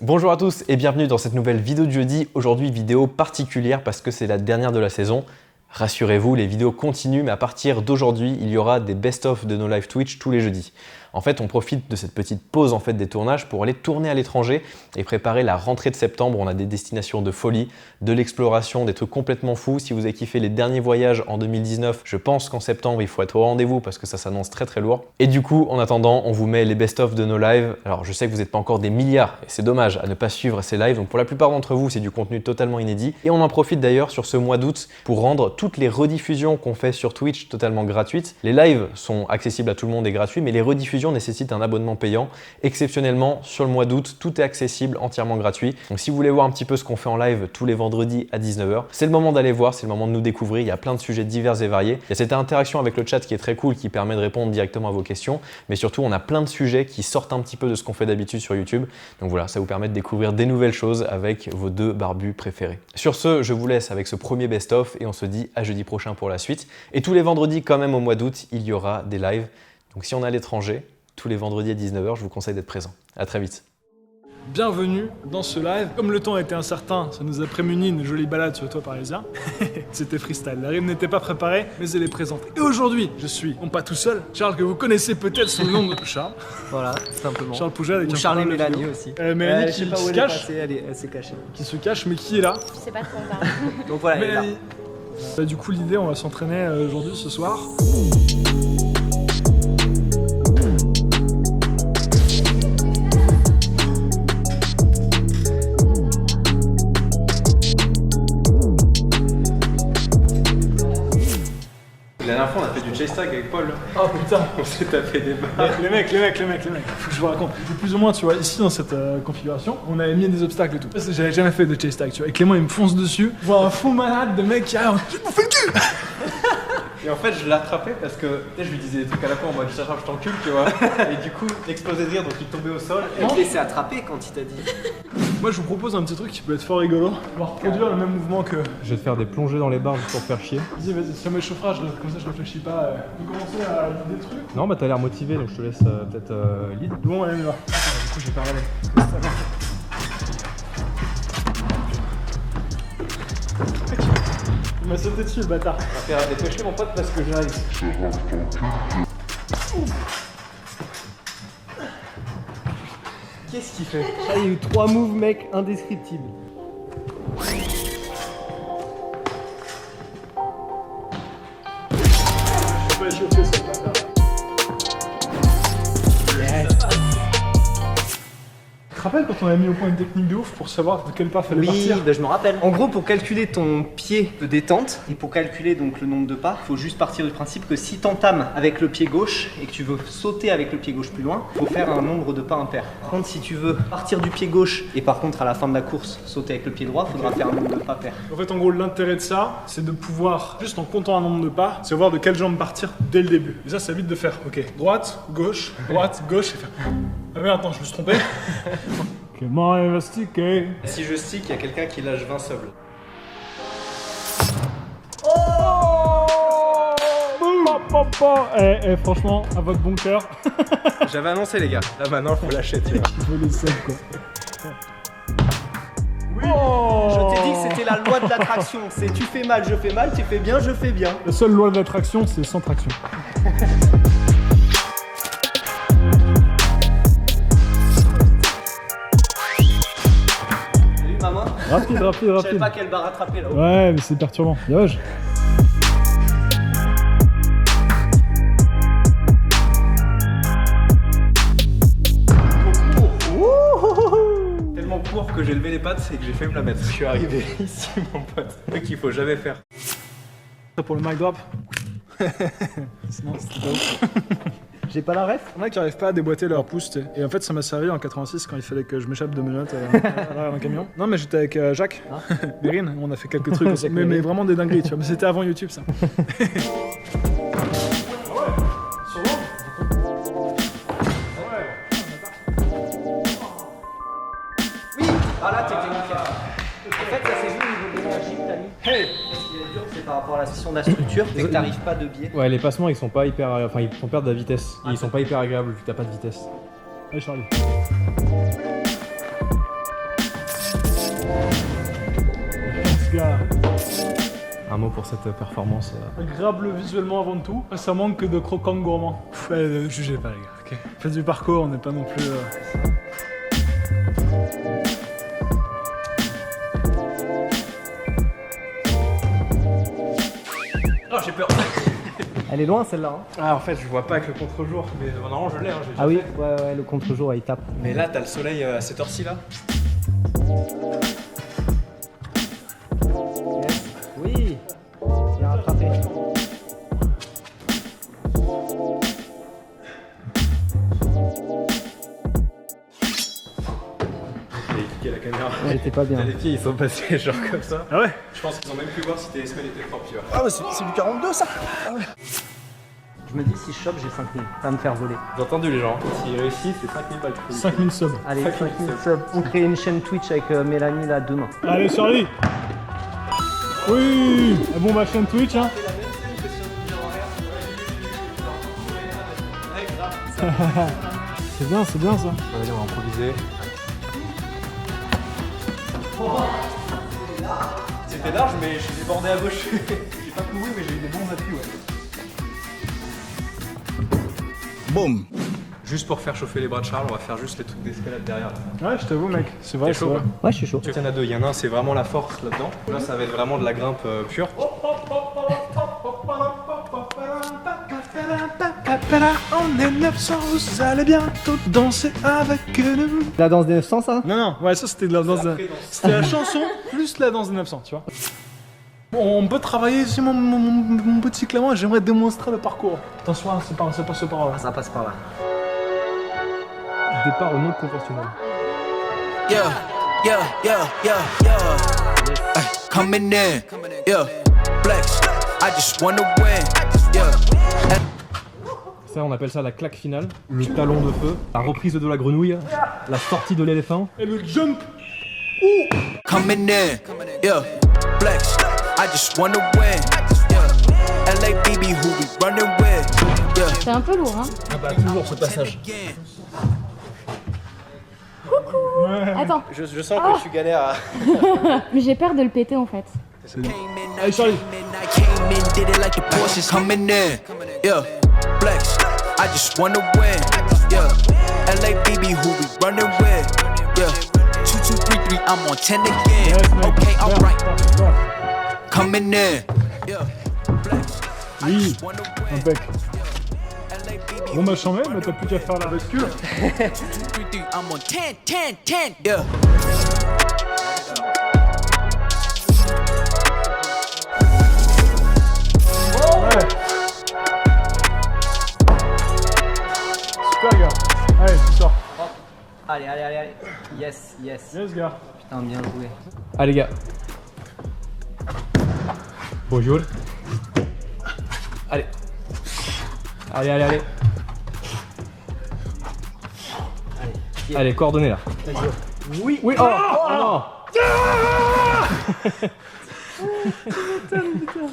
Bonjour à tous et bienvenue dans cette nouvelle vidéo de jeudi. Aujourd'hui, vidéo particulière parce que c'est la dernière de la saison. Rassurez-vous, les vidéos continuent, mais à partir d'aujourd'hui, il y aura des best-of de nos live Twitch tous les jeudis. En fait, on profite de cette petite pause des tournages pour aller tourner à l'étranger et préparer la rentrée de septembre. On a des destinations de folie, de l'exploration, des trucs complètement fous. Si vous avez kiffé les derniers voyages en 2019, je pense qu'en septembre, il faut être au rendez-vous parce que ça s'annonce très très lourd. Et du coup, en attendant, on vous met les best-of de nos lives. Alors, je sais que vous n'êtes pas encore des milliards et c'est dommage à ne pas suivre ces lives. Donc, pour la plupart d'entre vous, c'est du contenu totalement inédit. Et on en profite d'ailleurs sur ce mois d'août pour rendre toutes les rediffusions qu'on fait sur Twitch totalement gratuites. Les lives sont accessibles à tout le monde et gratuits, mais les rediffusions nécessitent un abonnement payant. Exceptionnellement, sur le mois d'août, tout est accessible, entièrement gratuit. Donc si vous voulez voir un petit peu ce qu'on fait en live tous les vendredis à 19h, c'est le moment d'aller voir, c'est le moment de nous découvrir. Il y a plein de sujets divers et variés. Il y a cette interaction avec le chat qui est très cool, qui permet de répondre directement à vos questions. Mais surtout, on a plein de sujets qui sortent un petit peu de ce qu'on fait d'habitude sur YouTube. Donc voilà, ça vous permet de découvrir des nouvelles choses avec vos deux barbus préférés. Sur ce, je vous laisse avec ce premier best-of et on se dit à jeudi prochain pour la suite. Et tous les vendredis, quand même au mois d'août, il y aura des lives. Donc si on est à l'étranger, tous les vendredis à 19h, je vous conseille d'être présent. À très vite. Bienvenue dans ce live. Comme le temps était incertain, ça nous a prémuni une jolie balade sur le toit parisien. C'était freestyle, la rime n'était pas préparée, mais elle est présente. Et aujourd'hui, je suis, non pas tout seul, Charles que vous connaissez peut-être sous le nom de Charles. Voilà, simplement. Charles Poujade avec Ou Charles et Mélanie aussi. Mélanie je sais qui pas où se elle est cache. passée, elle s'est cachée. Qui se cache, mais qui est là. Je sais pas trop on parle. Donc voilà, elle est là. Mélanie. Du coup, l'idée, on va s'entraîner aujourd'hui, ce soir. La dernière fois, on a fait du chase tag avec Paul. Oh putain. On s'est tapé des barres. Les mecs, faut que je vous raconte. Plus ou moins, tu vois, ici dans cette configuration, on avait mis des obstacles et tout. Parce que j'avais jamais fait de chase tag, tu vois. Et Clément, il me fonce dessus. Je vois un fou malade de mec qui arrive. Je me fais le cul. Et en fait, je l'ai attrapé parce que je lui disais des trucs à la fois en mode je t'encule, tu vois. Et du coup, il explosait de rire, donc il tombait au sol. Elle te laissait attraper quand il t'a dit. Moi, je vous propose un petit truc qui peut être fort rigolo. On va reproduire le même mouvement que. Je vais te faire des plongées dans les barres juste pour te faire chier. Vas-y, ça met le chauffage, comme ça je réfléchis pas. On peut commencer à vider des trucs. Non, bah t'as l'air motivé donc je te laisse peut-être lead. Bon, allez, on y va. Attends, du coup, j'ai pas râlé. Il m'a sauté dessus, le bâtard. On va faire dépêcher mon pote parce que j'arrive. Qu'est-ce qu'il fait? Il y a eu 3 moves, mec, indescriptibles. Je vais pas échauffer ce bâtard. Tu te rappelles quand on a mis au point une technique de ouf pour savoir de quel pas fallait Oui, partir? bah, je me rappelle. En gros, pour calculer ton pied de détente et pour calculer donc le nombre de pas, il faut juste partir du principe que si t'entames avec le pied gauche et que tu veux sauter avec le pied gauche plus loin, il faut faire un nombre de pas impair. Par contre, si tu veux partir du pied gauche et par contre à la fin de la course sauter avec le pied droit, il faudra faire un nombre de pas pair. En fait, en gros, l'intérêt de ça, c'est de pouvoir, juste en comptant un nombre de pas, savoir de quelle jambe partir dès le début. Et ça évite de faire, ok, droite, gauche, et faire. Ah merde, attends, je me suis trompé. Comment il va sticker? Si je stick, il y a quelqu'un qui lâche 20 subs. Franchement, à votre bon cœur. J'avais annoncé les gars. Là maintenant, il faut lâcher, tu vois. Je veux les subs, quoi. Je t'ai dit que c'était la loi de l'attraction. C'est tu fais mal, je fais mal, tu fais bien, je fais bien. La seule loi de l'attraction, c'est sans traction. T'as vu ma main? Rapide. Je savais pas quelle barre attraper là-haut. Ouais, mais c'est perturbant. Dommage. Tellement court que j'ai levé les pattes et que j'ai failli me la mettre. Je suis arrivé ici, mon pote. Le truc qu'il faut jamais faire. Pour le mic drop. Sinon, c'était pas ouf. J'ai pas la ref? Il y en a qui n'arrivent pas à déboîter leur pouce, tu sais. Et en fait, ça m'a servi en 86 quand il fallait que je m'échappe de mes notes à l'arrière d'un camion. Non, mais j'étais avec Jacques, Bérine, on a fait quelques trucs ensemble. mais vraiment des dingueries, tu vois. Mais c'était avant YouTube, ça. Ah là, t'es nickel. En fait, ça s'est vu au niveau de l'énergie que t'as mis. Hey! Ce qui est dur, c'est par rapport à la session de la structure, c'est que t'arrives pas de biais. Ouais, les passements ils sont pas hyper. Enfin, ils font perdre de la vitesse. Ils sont pas hyper agréables vu que t'as pas de vitesse. Allez, Charlie. Un mot pour cette performance. Agréable visuellement avant tout. Ça manque que de croquants gourmands. Jugez pas les gars, ok. Faites du parcours, on n'est pas non plus... Oh, j'ai peur. Elle est loin celle-là. Hein. Ah, en fait, je vois pas avec le contre-jour, mais normalement je l'ai. Hein, Ah oui, ouais, le contre-jour, il tape. Mais là, t'as le soleil à cette heure-ci là. Yes. Oui, bien rattrapé. J'ai cliqué la caméra. Ouais, t'es pas bien. Les pieds ils sont passés genre comme ça. Ah ouais? Je pense qu'ils ont même pu voir si tes semelles étaient propres, tu vois. Ah ouais, c'est du 42 ça. Je me dis, si je chope, j'ai 5000. Ça va me faire voler. J'ai entendu les gens. S'ils réussissent, c'est 5000 balles. 5000 subs. Allez, 5000 5000 subs. On crée une chaîne Twitch avec Mélanie là demain. Allez, Charlie. Oui. Ah bon, ma chaîne Twitch, hein. C'est bien ça. Allez, on va improviser. C'était large, mais je suis débordé à gauche. J'ai pas couru, mais j'ai eu des bons appuis, ouais. Boum. Juste pour faire chauffer les bras de Charles, on va faire juste les trucs d'escalade derrière. Là. Ouais, je t'avoue, mec. C'est vrai, T'es chaud, Ouais, je suis chaud. Il y en a deux, il y en a un, c'est vraiment la force là-dedans. Là, ça va être vraiment de la grimpe pure. On est 900, vous allez bientôt danser avec nous. La danse des 900, ça? Non, ouais, ça c'était de la danse. C'était la chanson plus la danse des 900, tu vois. Bon, on peut travailler sur mon petit Clément et j'aimerais démontrer le parcours. Attention, hein, c'est pas ce par là. Ça passe par là. Départ au non conventionnel. Yeah. Ay, coming in. Yeah. Flex. I just wanna win. Yeah. Ça, on appelle ça la claque finale, le talon de feu, la reprise de la grenouille, la sortie de l'éléphant. Et le jump. Coming in. Yeah. Flex. I just wanna win. Yeah. LA BB who we running with. Yeah. C'est un peu lourd, hein. Ah bah toujours ce passage. Attends, Je sens que tu galères à... mais j'ai peur de le péter en fait. Allez, Charlie. I came in, did it like the Porsches coming in. Yeah. Flex. I just wanna win. Yeah. LA BB who we running with. Yeah. 2 2 3 3 I'm on 10 again. Yes, mec. Okay, alright. Bien. Coming in. Yeah. Flex. I Oui, just wanna win. impec. LA BB Bon, bah, j'en mets, mais t'as plus qu'à faire la bascule. 2 3 3 I'm on 10 10 10. Yeah. Ouais. Super, gars. Allez, tu sors. Allez. Yes. Yes, gars. Putain, bien joué. Allez gars. Bonjour. Allez. Allez. Allez, coordonnées là. Oui. Oui, oh non.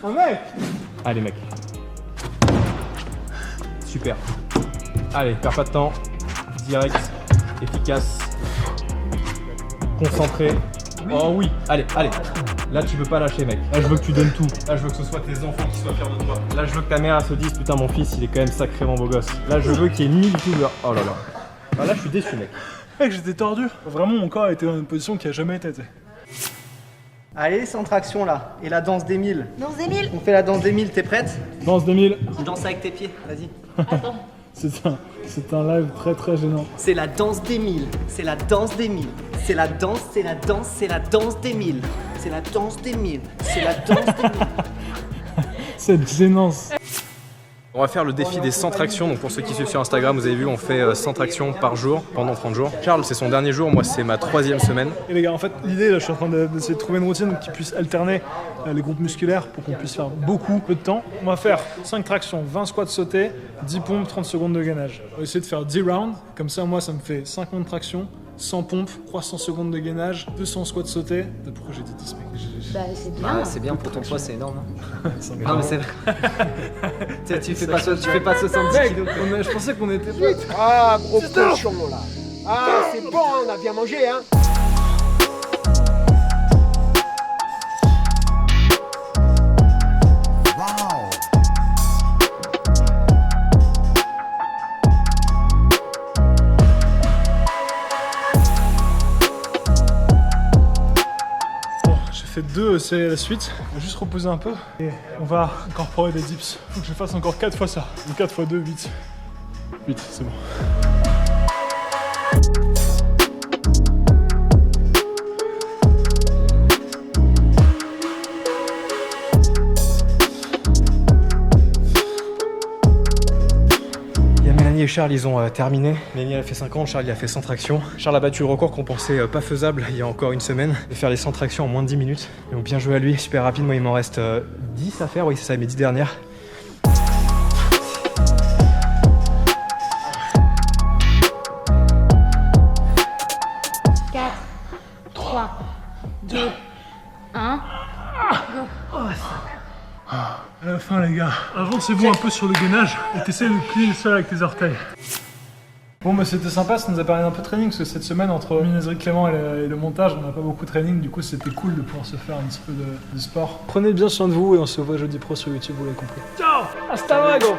Oh, mec. Allez mec. Super. Allez, perds pas de temps. Direct, efficace. Concentré. Oh oui, allez. Là tu peux pas lâcher mec. Là je veux que tu donnes tout. Là je veux que ce soit tes enfants qui soient fiers de toi. Là je veux que ta mère elle se dise putain mon fils il est quand même sacrément beau gosse. Là je veux qu'il y ait 1000 youtubeurs. Oh là là. Ah, là je suis déçu mec. Mec, j'étais tordu. Vraiment, mon corps était dans une position qui a jamais été. Allez, centre-action là. Et la danse des 1000. Danse des 1000. On fait la danse des 1000, t'es prête? Danse 2000. Tu danses avec tes pieds, vas-y. C'est un live très très gênant. C'est la danse des 1000. C'est la danse des 1000. C'est la danse des 1000. C'est la danse des 1000. C'est la danse des 1000. Cette gênance. On va faire le défi des 100 tractions. Donc pour ceux qui suivent sur Instagram, vous avez vu, on fait 100 tractions par jour pendant 30 jours. Charles, c'est son dernier jour, moi c'est ma 3e semaine. Et les gars, en fait, l'idée, là, je suis en train d'essayer de trouver une routine qui puisse alterner les groupes musculaires pour qu'on puisse faire beaucoup, peu de temps. On va faire 5 tractions, 20 squats sautés, 10 pompes, 30 secondes de gainage. On va essayer de faire 10 rounds, comme ça, moi, ça me fait 50 tractions, 100 pompes, 300 secondes de gainage, 200 squats sautés. Pourquoi j'ai dit 10 mec? Bah c'est bien. c'est bien pour ton poids, c'est énorme. Hein. C'est Ah, mais c'est vrai. tu fais pas 70 Mec, kilos. je pensais qu'on était prêts. Ah, gros cochon là. Ah, c'est bon, on a bien mangé, hein. fait 2 séries à la suite. On va juste reposer un peu. Et on va incorporer des dips. Faut que je fasse encore 4 fois ça. Donc 4 fois 2, 8. 8, c'est bon. Mélanie et Charles, ils ont terminé. Mélanie, elle a fait 50, Charles, il a fait 100 tractions. Charles a battu le record qu'on pensait pas faisable il y a encore une semaine, de faire les 100 tractions en moins de 10 minutes. Donc bien joué à lui, super rapide. Moi, il m'en reste 10 à faire. Oui, c'est ça, mes 10 dernières. À la fin, les gars, avancez-vous un peu sur le gainage et t'essaies de plier le sol avec tes orteils. Bon, bah c'était sympa, ça nous a parlé d'un peu de training parce que cette semaine, entre Minezerie Clément et le montage, on n'a pas beaucoup de training. Du coup, c'était cool de pouvoir se faire un petit peu de sport. Prenez bien soin de vous et on se voit jeudi pro sur YouTube, vous l'avez compris. Ciao! Hasta luego!